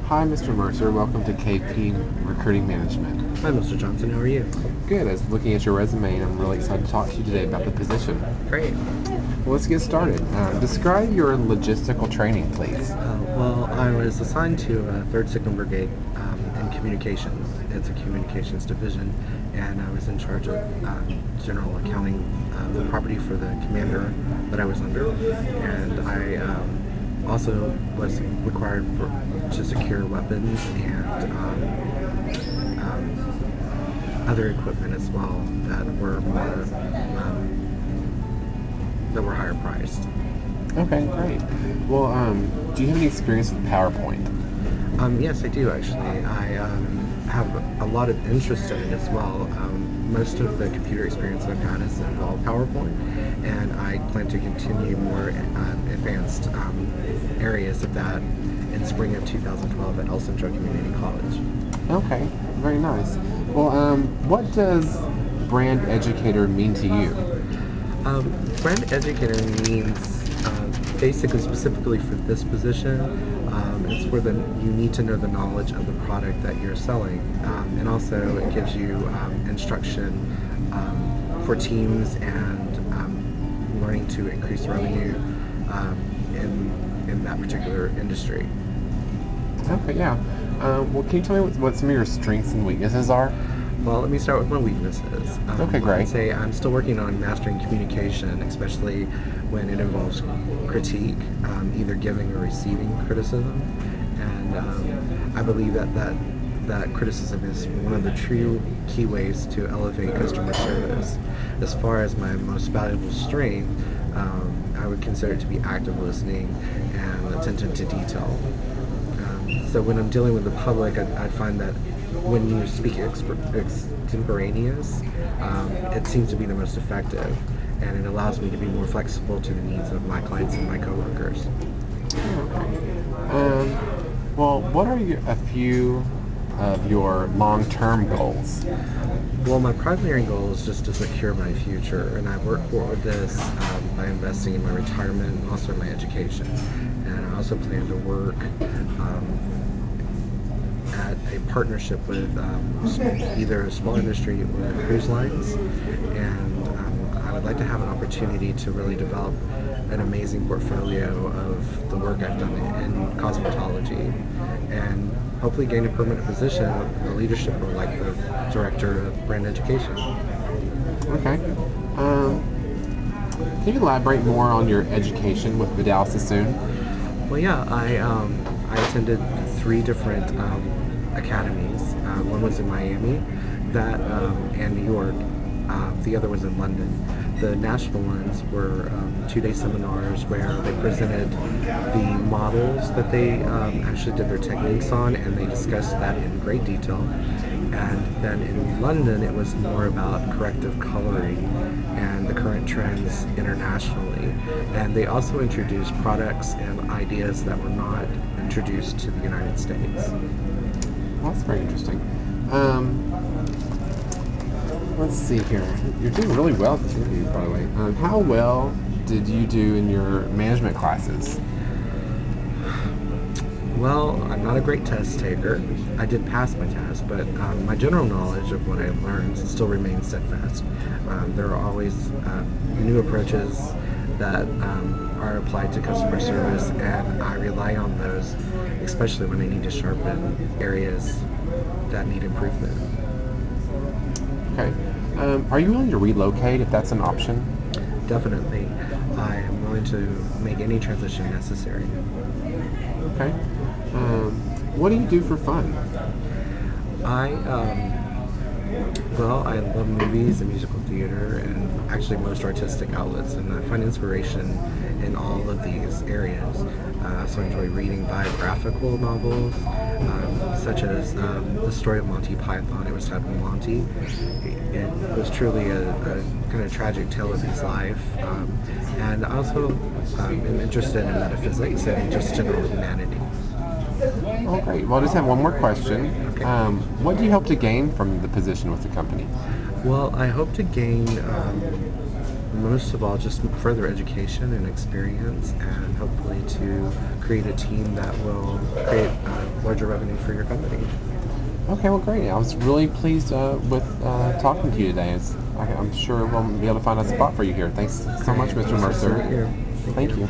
Hi, Mr. Mercer. Welcome to KP Recruiting Management. Hi, Mr. Johnson. How are you? Good. I was looking at your resume, and I'm really excited to talk to you today about the position. Great. Well, let's get started. Describe your logistical training, please. I was assigned to 3rd Signal Brigade in communications. It's a communications division, and I was in charge of general accounting, the property for the commander that I was under, and I also was required to secure weapons and other equipment as well that were more that were higher priced. Okay, great. Well, do you have any experience with PowerPoint? Yes, I do actually. I have a lot of interest in it as well. Most of the computer experience I've had has involved PowerPoint, and I plan to continue more advanced areas of that in spring of 2012 at El Centro Community College. Okay, very nice. Well, what does brand educator mean to you? Brand educator means basically specifically for this position, it's where you need to know the knowledge of the product that you're selling, and also it gives you instruction for teams and learning to increase revenue in that particular industry. Okay, yeah. Well, can you tell me what some of your strengths and weaknesses are? Well, let me start with my weaknesses. Okay, great. I'd say I'm still working on mastering communication, especially when it involves critique, either giving or receiving criticism. And I believe that criticism is one of the true key ways to elevate customer service. As far as my most valuable strength, I would consider it to be active listening and attention to detail. So when I'm dealing with the public, I find that when you speak extemporaneous, it seems to be the most effective, and it allows me to be more flexible to the needs of my clients and my coworkers. Well, what are a few of your long-term goals? Well, my primary goal is just to secure my future, and I work toward this by investing in my retirement and also my education. And I also plan to work at a partnership with either a small industry or cruise lines, and I would like to have an opportunity to really develop an amazing portfolio of the work I've done in cosmetology, and hopefully gain a permanent position with a leadership role like the director of brand education. Okay. Can you elaborate more on your education with Vidal Sassoon? Well, yeah, I attended 3 different academies. One was in Miami, and New York. The other was in London. The national ones were 2-day seminars where they presented the models that they actually did their techniques on, and they discussed that in great detail. And then in London, it was more about corrective coloring and the current trends internationally. And they also introduced products and ideas that were not introduced to the United States. Well, that's very interesting. Let's see here. You're doing really well at this interview, by the way. How well did you do in your management classes? Well, I'm not a great test taker. I did pass my test, but my general knowledge of what I've learned still remains steadfast. There are always new approaches that are applied to customer service, and I rely on those, especially when I need to sharpen areas that need improvement. Okay. Are you willing to relocate if that's an option? Definitely. I am willing to make any transition necessary. Okay. What do you do for fun? I love movies and musical theater and actually most artistic outlets, and I find inspiration in all of these areas. So I enjoy reading biographical novels, such as the story of Monty Python. It was titled Monty. It was truly a kind of tragic tale of his life. And I also am interested in metaphysics and just general humanity. Oh, great. Well, I just have one more question. Okay. What do you hope to gain from the position with the company? Well, I hope to gain most of all, just further education and experience, and hopefully to create a team that will create larger revenue for your company. Okay, well, great. I was really pleased with talking to you today. I'm sure we'll be able to find a spot for you here. Thanks so much, Mr. Nice to Mercer. meet you. Thank you.